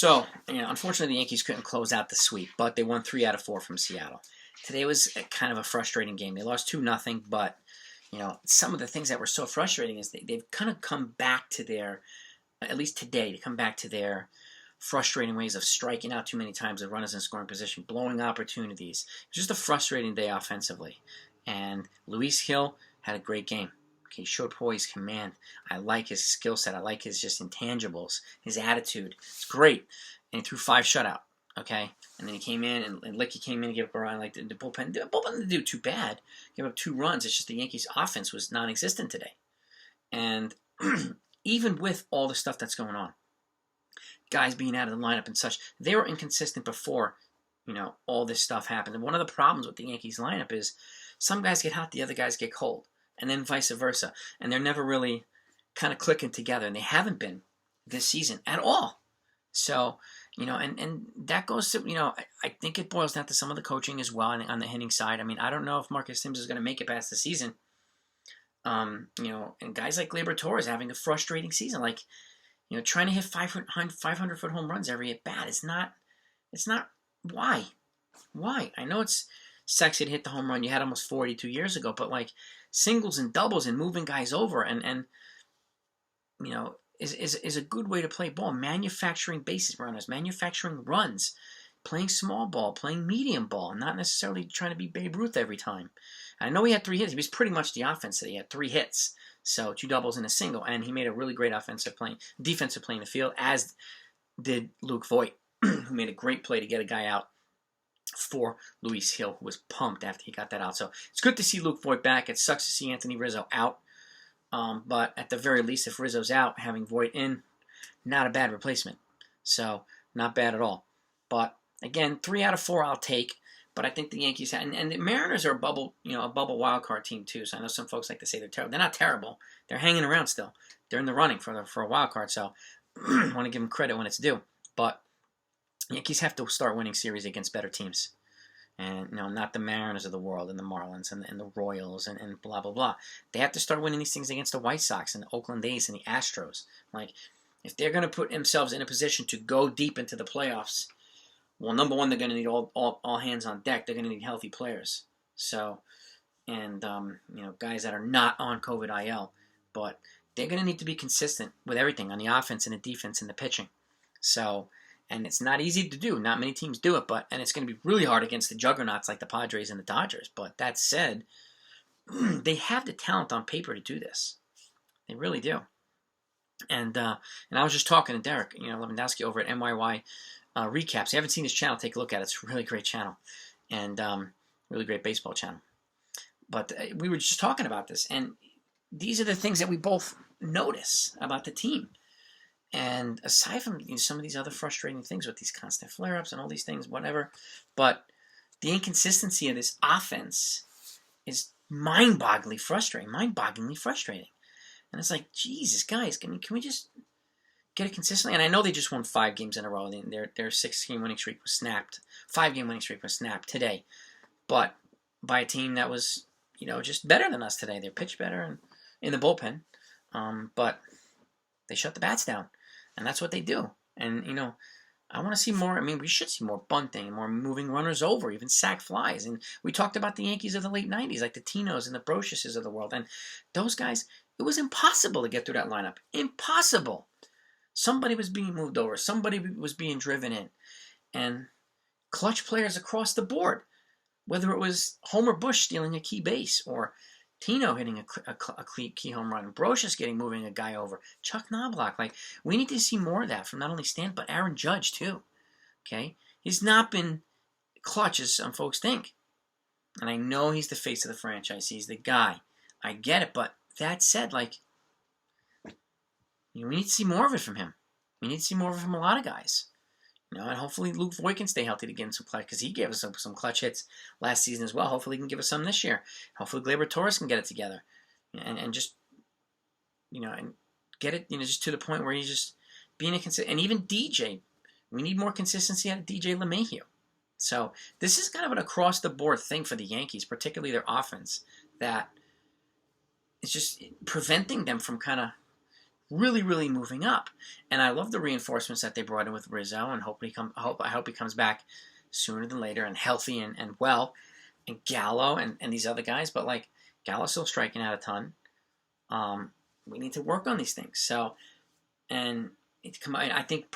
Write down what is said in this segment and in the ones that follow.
Unfortunately, the Yankees couldn't close out the sweep, but they won 3 out of 4 from Seattle. Today was kind of a frustrating game. They lost 2-0, but some of the things that were so frustrating is they've kind of come back to their, at least today, to come back to their frustrating ways of striking out too many times with runners in scoring position, blowing opportunities. It was just a frustrating day offensively. And Luis Hill had a great game. Okay, he showed poise, command. I like his skill set. I like his just intangibles, his attitude. It's great. And he threw 5 shutout. Okay, and then he came in, and Licky came in and gave up a run. Like the bullpen didn't do too bad. Gave up 2 runs. It's just the Yankees' offense was non-existent today. And even with all the stuff that's going on, guys being out of the lineup and such, they were inconsistent before all this stuff happened. And one of the problems with the Yankees lineup is some guys get hot, the other guys get cold, and then vice versa. And they're never really kind of clicking together, and they haven't been this season at all. So, and that goes to, I think it boils down to some of the coaching as well on the hitting side. I mean, I don't know if Marcus Sims is going to make it past the season. And guys like Gleyber Torres having a frustrating season, like, trying to hit 500-foot home runs every at bat. It's not, why? I know it's sexy to hit the home run. You had almost 42 years ago, but like singles and doubles and moving guys over and is a good way to play ball. Manufacturing bases runners, manufacturing runs, playing small ball, playing medium ball, and not necessarily trying to be Babe Ruth every time. I know he had 3 hits. He was pretty much the offense that he had 3 hits. So 2 doubles and a single, and he made a really great defensive play in the field, as did Luke Voit, who made a great play to get a guy out for Luis Hill, who was pumped after he got that out. So it's good to see Luke Voit back. It sucks to see Anthony Rizzo out. But at the very least, if Rizzo's out, having Voit in, not a bad replacement. So not bad at all. But again, 3 out of 4 I'll take. But I think the Yankees and the Mariners are a bubble wild card team too. So I know some folks like to say they're terrible. They're not terrible. They're hanging around still. They're in the running for a wild card. So I want to give them credit when it's due. But the Yankees have to start winning series against better teams. And not the Mariners of the world and the Marlins and the Royals and blah blah blah. They have to start winning these things against the White Sox and the Oakland A's and the Astros. Like, if they're going to put themselves in a position to go deep into the playoffs, well, number one, they're going to need all hands on deck. They're going to need healthy players. So, and guys that are not on COVID IL, but they're going to need to be consistent with everything on the offense and the defense and the pitching. So. And it's not easy to do. Not many teams do it, and it's going to be really hard against the juggernauts like the Padres and the Dodgers. But that said, they have the talent on paper to do this. They really do. And I was just talking to Derek, Lewandowski over at MYY Recaps. If you haven't seen his channel, take a look at it. It's a really great channel, and really great baseball channel. But we were just talking about this, and these are the things that we both notice about the team. And aside from some of these other frustrating things with these constant flare-ups and all these things, whatever, but the inconsistency of this offense is mind-bogglingly frustrating. And it's like, Jesus, guys, can we just get it consistently? And I know they just won 5 games in a row. Their 6-game winning streak was snapped. 5-game winning streak was snapped today. But by a team that was, just better than us today. They pitched better and in the bullpen. But they shut the bats down. And that's what they do. And, I want to see more. I mean, we should see more bunting, more moving runners over, even sac flies. And we talked about the Yankees of the late 90s, like the Tinos and the Brociouses of the world. And those guys, it was impossible to get through that lineup. Impossible. Somebody was being moved over. Somebody was being driven in. And clutch players across the board, whether it was Homer Bush stealing a key base or Tino hitting a key home run, Brocious moving a guy over, Chuck Knobloch. Like, we need to see more of that from not only Stan, but Aaron Judge, too. Okay? He's not been clutch as some folks think. And I know he's the face of the franchise. He's the guy. I get it, but that said, we need to see more of it from him. We need to see more of it from a lot of guys. And hopefully Luke Voit can stay healthy to get him some clutch, because he gave us some clutch hits last season as well. Hopefully he can give us some this year. Hopefully Gleyber Torres can get it together, and just and get it just to the point where he's just being a consistent. And even DJ, we need more consistency out of DJ LeMahieu. So this is kind of an across the board thing for the Yankees, particularly their offense, that is just preventing them from kind of really, really moving up. And I love the reinforcements that they brought in with Rizzo, and I hope he comes back sooner than later and healthy and well. And Gallo and these other guys, but like Gallo's still striking out a ton. We need to work on these things. So, and I think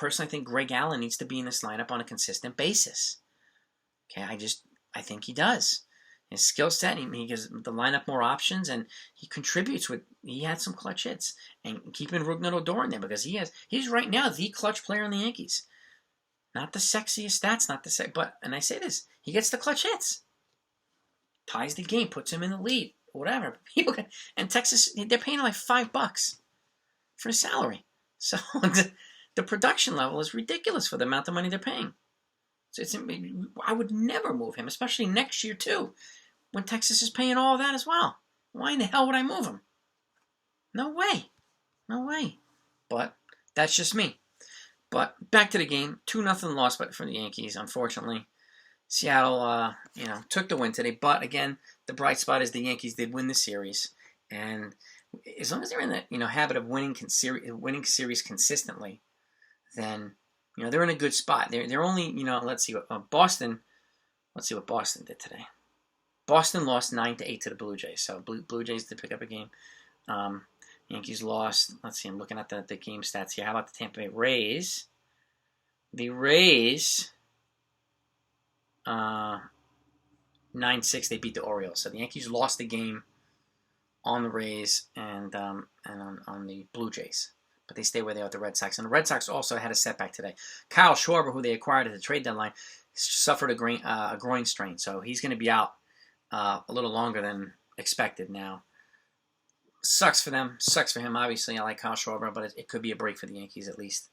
Greg Allen needs to be in this lineup on a consistent basis. Okay, I think he does. His skill set, he gives the lineup more options, and he contributes he had some clutch hits. And keeping Rougned Odor in there because he's right now the clutch player in the Yankees. Not the sexiest stats, and I say this, he gets the clutch hits. Ties the game, puts him in the lead, whatever. And Texas, they're paying him like $5 for his salary. So the production level is ridiculous for the amount of money they're paying. So I would never move him, especially next year too, when Texas is paying all that as well. Why in the hell would I move him? No way. No way. But that's just me. But back to the game. 2-0 loss for the Yankees, unfortunately. Seattle, took the win today. But again, the bright spot is the Yankees did win the series. And as long as they're in that habit of winning series consistently, then they're in a good spot. They're only let's see what Boston did today. Boston lost 9-8 to the Blue Jays. So Blue Jays did pick up a game. Yankees lost. Let's see. I'm looking at the game stats here. How about the Tampa Bay Rays? The Rays 9-6. They beat the Orioles. So the Yankees lost the game on the Rays and on the Blue Jays. But they stay where they are with the Red Sox. And the Red Sox also had a setback today. Kyle Schwarber, who they acquired at the trade deadline, suffered a groin strain. So he's going to be out a little longer than expected now. Sucks for them. Sucks for him. Obviously, I like Kyle Schwarber, but it could be a break for the Yankees at least.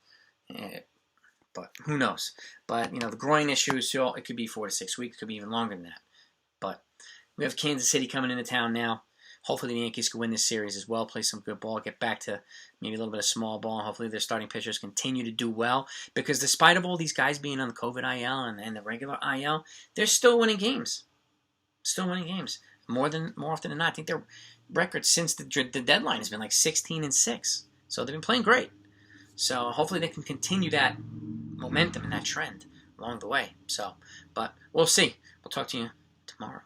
But who knows? But, the groin issues, so it could be 4 to 6 weeks. It could be even longer than that. But we have Kansas City coming into town now. Hopefully the Yankees can win this series as well, play some good ball, get back to maybe a little bit of small ball. Hopefully their starting pitchers continue to do well. Because despite of all these guys being on the COVID IL and the regular IL, they're still winning games. Still winning games. More often than not. I think their record since the deadline has been like 16-6. So they've been playing great. So hopefully they can continue that momentum and that trend along the way. But we'll see. We'll talk to you tomorrow.